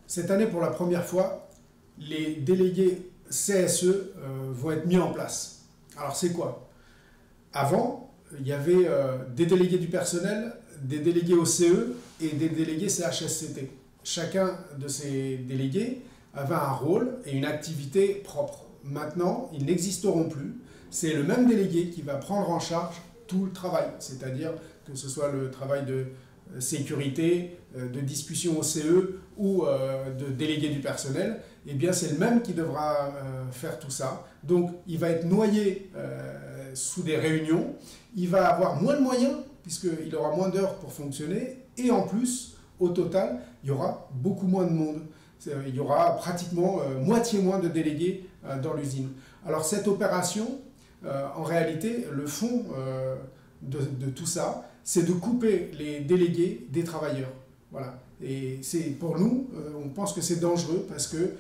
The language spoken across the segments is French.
Cette année, pour la première fois, les délégués CSE vont être mis en place. Alors, c'est quoi? Avant, il y avait des délégués du personnel, des délégués au CE et des délégués CHSCT. Chacun de ces délégués avait un rôle et une activité propre. Maintenant, ils n'existeront plus. C'est le même délégué qui va prendre en charge tout le travail, c'est-à-dire que ce soit le travail de sécurité, de discussion au CE ou de délégué du personnel, eh bien c'est le même qui devra faire tout ça. Donc il va être noyé sous des réunions, il va avoir moins de moyens puisqu'il aura moins d'heures pour fonctionner et en plus, au total, il y aura beaucoup moins de monde. Il y aura pratiquement moitié moins de délégués dans l'usine. Alors cette opération, en réalité, le fond de tout ça, c'est de couper les délégués des travailleurs. Voilà. Et pour nous, on pense que c'est dangereux parce que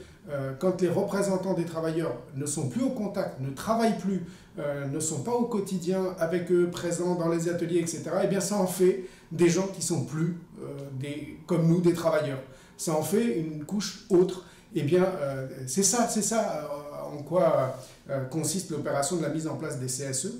quand les représentants des travailleurs ne sont plus au contact, ne travaillent plus, ne sont pas au quotidien avec eux, présents dans les ateliers, etc., eh bien ça en fait des gens qui sont plus comme nous, des travailleurs. Ça en fait une couche autre. Eh bien, c'est ça en quoi consiste l'opération de la mise en place des CSE.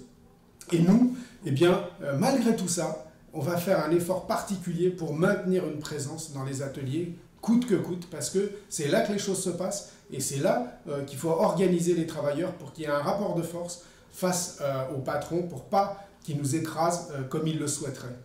Et nous, eh bien, malgré tout ça, on va faire un effort particulier pour maintenir une présence dans les ateliers, coûte que coûte, parce que c'est là que les choses se passent et c'est là qu'il faut organiser les travailleurs pour qu'il y ait un rapport de force face au patron pour pas qu'il nous écrase comme il le souhaiterait.